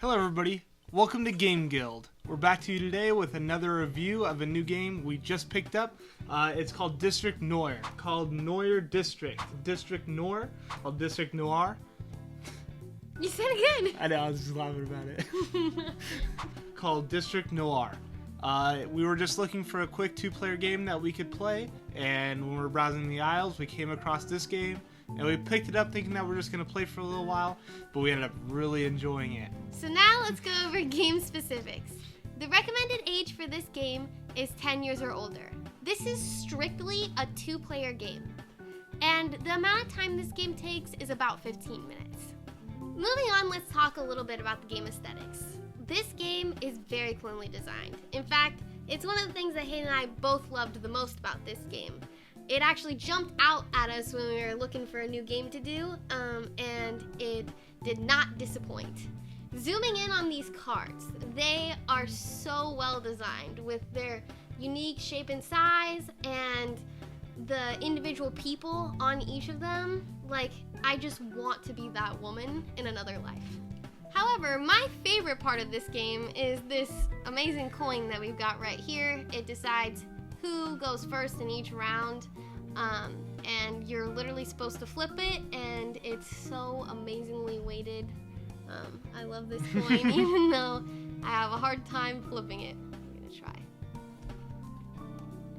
Hello everybody, welcome to Game Guild. We're back to you today with another review of a new game we just picked up. It's called District Noir, called Noir District. District Noir, called District Noir. You said it good. I know, I was just laughing about it. Called District Noir. We were just looking for a quick two-player game that we could play, and when we were browsing the aisles, we came across this game. And we picked it up thinking that we're just going to play for a little while, but we ended up really enjoying it. So now let's go over game specifics. The recommended age for this game is 10 years or older. This is strictly a two-player game, and the amount of time this game takes is about 15 minutes. Moving on, let's talk a little bit about the game aesthetics. This game is very cleanly designed. In fact, it's one of the things that Hayden and I both loved the most about this game. It actually jumped out at us when we were looking for a new game to do, and it did not disappoint. Zooming in on these cards, they are so well designed with their unique shape and size and the individual people on each of them. Like, I just want to be that woman in another life. However, my favorite part of this game is this amazing coin that we've got right here. It decides who goes first in each round, and you're literally supposed to flip it, and it's so amazingly weighted. I love this coin, even though I have a hard time flipping it. I'm gonna try.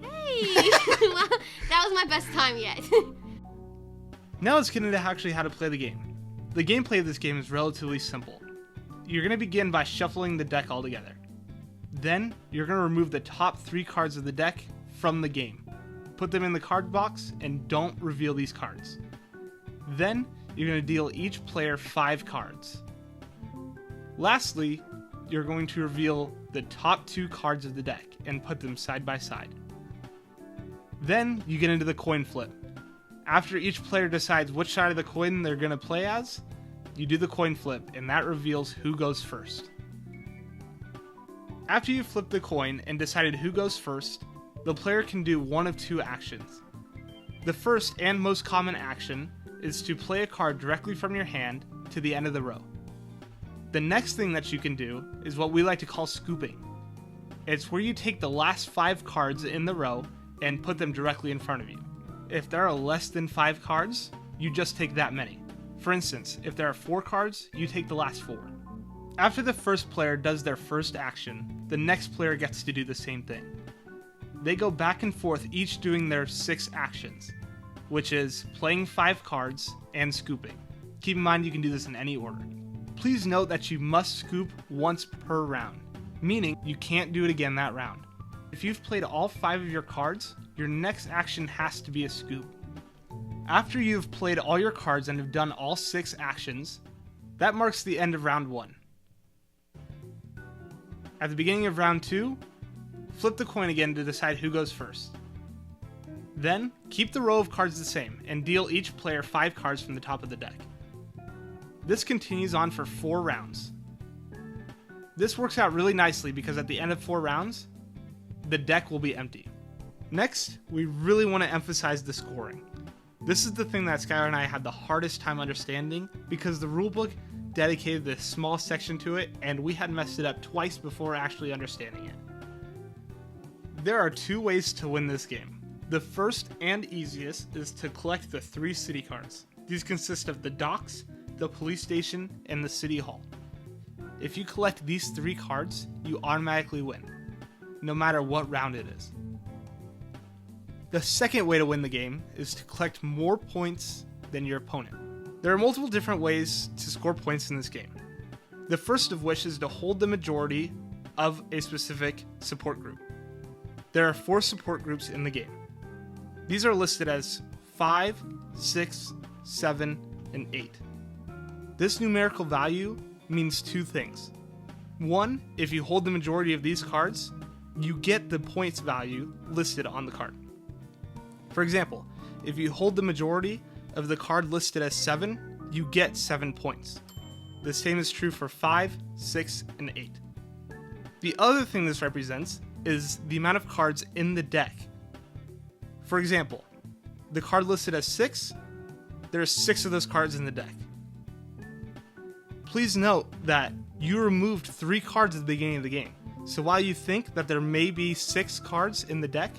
Hey! Well, that was my best time yet. Now let's get into actually how to play the game. The gameplay of this game is relatively simple. You're going to begin by shuffling the deck all together. Then, you're going to remove the top 3 cards of the deck from the game. Put them in the card box and don't reveal these cards. Then, you're going to deal each player 5 cards. Lastly, you're going to reveal the top 2 cards of the deck and put them side by side. Then, you get into the coin flip. After each player decides which side of the coin they're going to play as, you do the coin flip, and that reveals who goes first. After you've flipped the coin and decided who goes first, the player can do one of 2 actions. The first and most common action is to play a card directly from your hand to the end of the row. The next thing that you can do is what we like to call scooping. It's where you take the last 5 cards in the row and put them directly in front of you. If there are less than 5 cards, you just take that many. For instance, if there are 4 cards, you take the last 4. After the first player does their first action, the next player gets to do the same thing. They go back and forth, each doing their 6 actions, which is playing 5 cards and scooping. Keep in mind you can do this in any order. Please note that you must scoop once per round, meaning you can't do it again that round. If you've played all 5 of your cards, your next action has to be a scoop. After you've played all your cards and have done all 6 actions, that marks the end of round 1. At the beginning of round 2, flip the coin again to decide who goes first. Then, keep the row of cards the same and deal each player 5 cards from the top of the deck. This continues on for 4 rounds. This works out really nicely because at the end of 4 rounds, the deck will be empty. Next, we really want to emphasize the scoring. This is the thing that Skylar and I had the hardest time understanding because the rulebook dedicated this small section to it and we had messed it up twice before actually understanding it. There are 2 ways to win this game. The first and easiest is to collect the 3 city cards. These consist of the docks, the police station, and the city hall. If you collect these 3 cards, you automatically win, no matter what round it is. The second way to win the game is to collect more points than your opponent. There are multiple different ways to score points in this game. The first of which is to hold the majority of a specific support group. There are 4 support groups in the game. These are listed as 5, 6, 7, and 8. This numerical value means 2 things. 1, if you hold the majority of these cards, you get the points value listed on the card. For example, if you hold the majority of the card listed as 7, you get 7 points. The same is true for 5, 6, and 8. The other thing this represents is the amount of cards in the deck. For example, the card listed as 6, there are 6 of those cards in the deck. Please note that you removed 3 cards at the beginning of the game. So while you think that there may be 6 cards in the deck,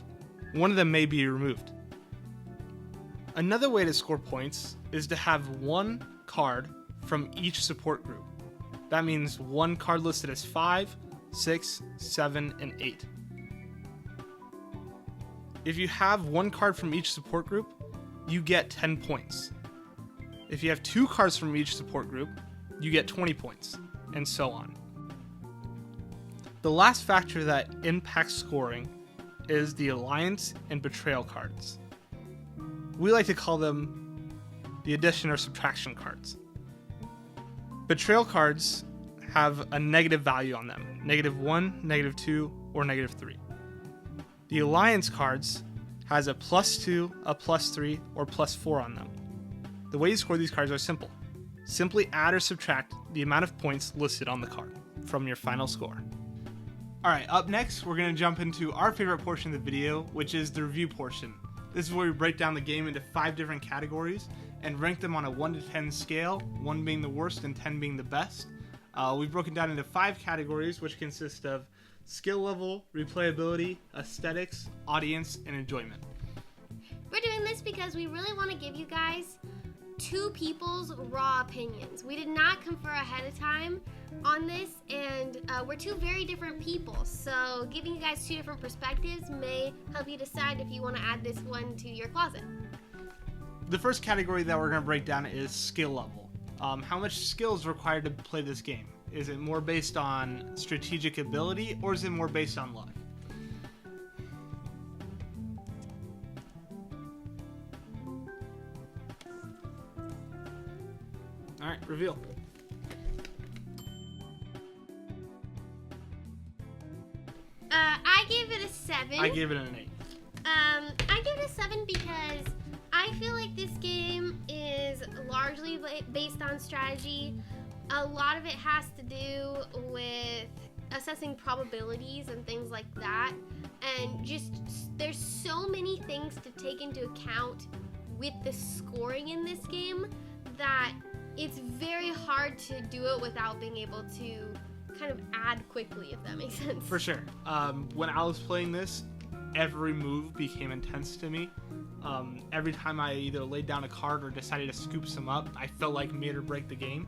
one of them may be removed. Another way to score points is to have 1 card from each support group. That means 1 card listed as 5, 6, 7, and 8. If you have 1 card from each support group, you get 10 points. If you have 2 cards from each support group, you get 20 points, and so on. The last factor that impacts scoring is the alliance and betrayal cards. We like to call them the addition or subtraction cards. Betrayal cards have a negative value on them, -1, -2, or -3. The alliance cards has a +2, a +3, or +4 on them. The way you score these cards are simple. Simply add or subtract the amount of points listed on the card from your final score. Alright, up next we're going to jump into our favorite portion of the video, which is the review portion. This is where we break down the game into 5 different categories and rank them on a 1 to 10 scale, 1 being the worst and 10 being the best. We've broken down into 5 categories, which consist of skill level, replayability, aesthetics, audience, and enjoyment. We're doing this because we really want to give you guys 2 people's raw opinions. We did not confer ahead of time on this, and we're 2 very different people, so giving you guys 2 different perspectives may help you decide if you want to add this one to your closet. The first category that we're going to break down is skill level. How much skill is required to play this game? Is it more based on strategic ability, or is it more based on luck? Alright, reveal. I gave it a 7. I gave it an 8. I give it a 7 because I feel like this game is largely based on strategy. A lot of it has to do with assessing probabilities and things like that. And just, there's so many things to take into account with the scoring in this game that it's very hard to do it without being able to kind of add quickly, if that makes sense. For sure. When I was playing this, every move became intense to me. Every time I either laid down a card or decided to scoop some up, I felt like made or break the game.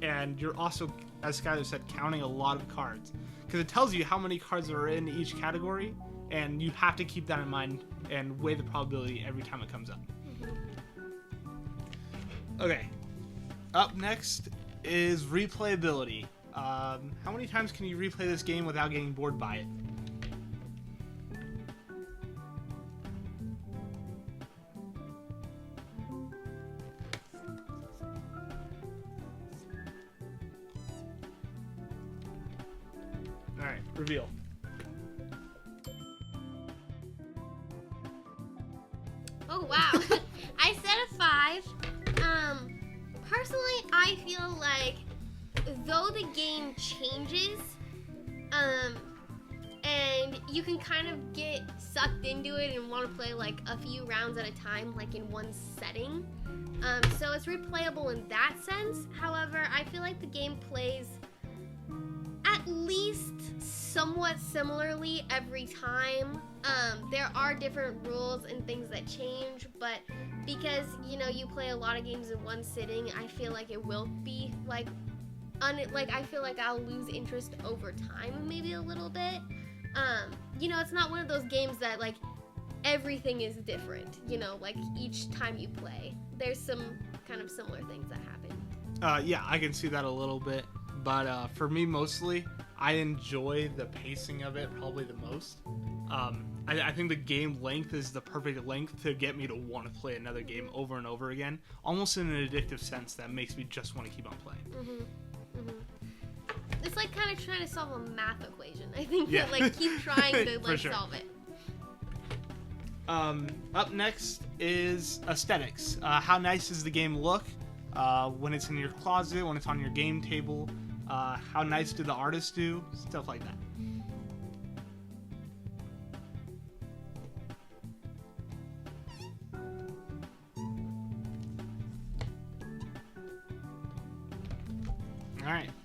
And you're also, as Skylar said, counting a lot of cards, because it tells you how many cards are in each category, and you have to keep that in mind and weigh the probability every time it comes up. Okay, up next is replayability. How many times can you replay this game without getting bored by it? Alright, reveal. Oh wow. I said a 5. Personally, I feel like though the game changes, and you can kind of get sucked into it and want to play like a few rounds at a time, like in one setting. So it's replayable in that sense. However, I feel like the game plays at least somewhat similarly every time. There are different rules and things that change, but because, you know, you play a lot of games in one sitting, I feel like it will be like I feel like I'll lose interest over time maybe a little bit. You know, it's not one of those games that like everything is different, you know, like each time you play. There's some kind of similar things that happen. Yeah, I can see that a little bit, but for me mostly, I enjoy the pacing of it probably the most. I think the game length is the perfect length to get me to want to play another game over and over again, almost in an addictive sense that makes me just want to keep on playing. It's like kind of trying to solve a math equation. I think Yeah. that like keep trying to like sure. solve it. Up next is aesthetics. How nice does the game look when it's in your closet, when it's on your game table? How nice do the artists do? Stuff like that.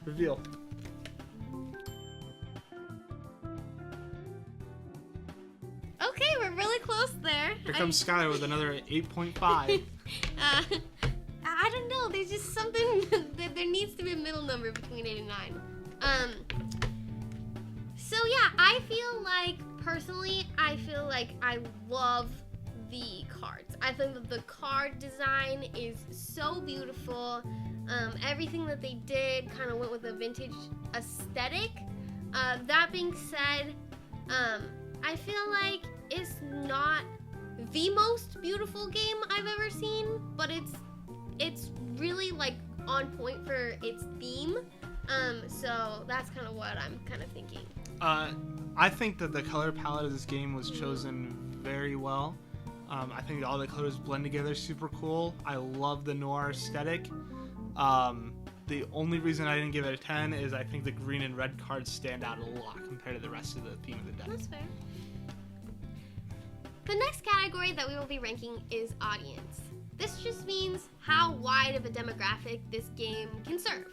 Reveal. Okay, we're really close there. Here comes Skylar with another 8.5. I don't know. There's just something that there needs to be a middle number between 8 and 9. So yeah, personally, I feel like I love the cards. I think that the card design is so beautiful. Everything that they did kind of went with a vintage aesthetic. That being said, I feel like it's not the most beautiful game I've ever seen, but it's really like on point for its theme. So that's kind of what I'm kind of thinking. I think that the color palette of this game was chosen very well. I think all the colors blend together super cool. I love the noir aesthetic. The only reason I didn't give it a 10 is I think the green and red cards stand out a lot compared to the rest of the theme of the deck. That's fair. The next category that we will be ranking is audience. This just means how wide of a demographic this game can serve.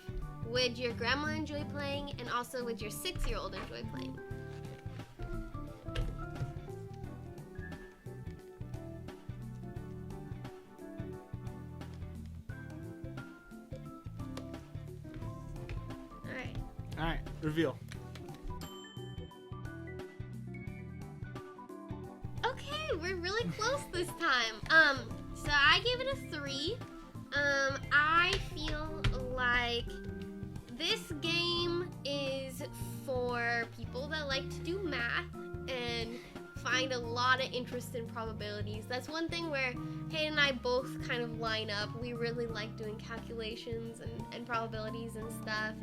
Would your grandma enjoy playing, and also would your 6-year-old enjoy playing? Alright, reveal. Okay, we're really close this time. So I gave it a 3. I feel like this game is for people that like to do math and find a lot of interest in probabilities. That's one thing where Hayden and I both kind of line up. We really like doing calculations and probabilities and stuff,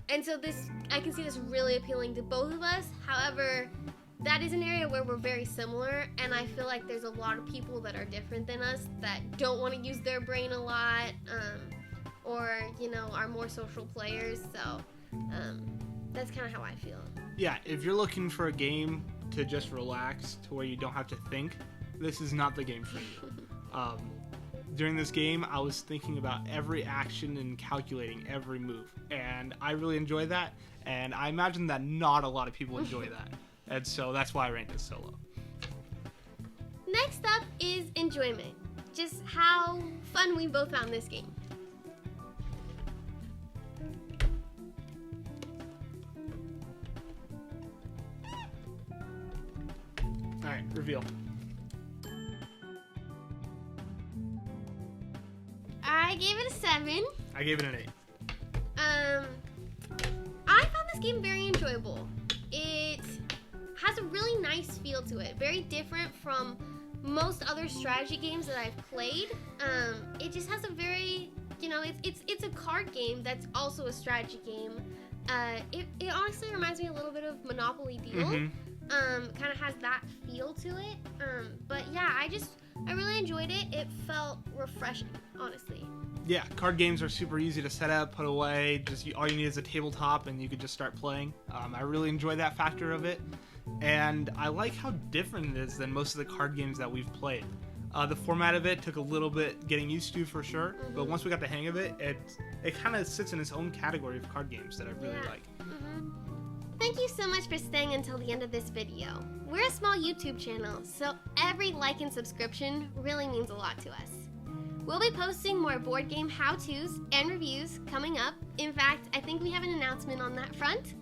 and so I can see this really appealing to both of us. However, that is an area where we're very similar, and I feel like there's a lot of people that are different than us that don't want to use their brain a lot, or, are more social players, so that's kind of how I feel. Yeah, if you're looking for a game to just relax, to where you don't have to think, this is not the game for you. During this game, I was thinking about every action and calculating every move, and I really enjoy that, and I imagine that not a lot of people enjoy that, and so that's why I ranked it so low. Next up is enjoyment, just how fun we both found this game. Alright, reveal. I gave it a 7. I gave it an 8. I found this game very enjoyable. It has a really nice feel to it, very different from most other strategy games that I've played. It just has a very, it's a card game that's also a strategy game. It honestly reminds me a little bit of Monopoly Deal. Mm-hmm. Kind of has that feel to it. But yeah, I really enjoyed it. It felt refreshing, honestly. Yeah, card games are super easy to set up, put away. All you need is a tabletop, and you could just start playing. I really enjoy that factor of it, and I like how different it is than most of the card games that we've played. The format of it took a little bit getting used to, for sure, but once we got the hang of it, it kind of sits in its own category of card games that I really like. Mm-hmm. Thank you so much for staying until the end of this video. We're a small YouTube channel, so every like and subscription really means a lot to us. We'll be posting more board game how-tos and reviews coming up. In fact, I think we have an announcement on that front.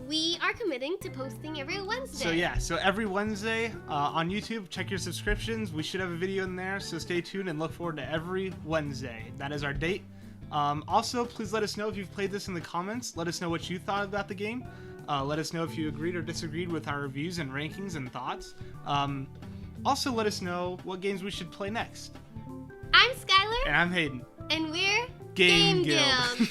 We are committing to posting every Wednesday. So every Wednesday on YouTube, check your subscriptions. We should have a video in there, so stay tuned and look forward to every Wednesday. That is our date. Also, please let us know if you've played this in the comments. Let us know what you thought about the game. Let us know if you agreed or disagreed with our reviews and rankings and thoughts. Also, let us know what games we should play next. I'm Skylar. And I'm Hayden. And we're Game Guild.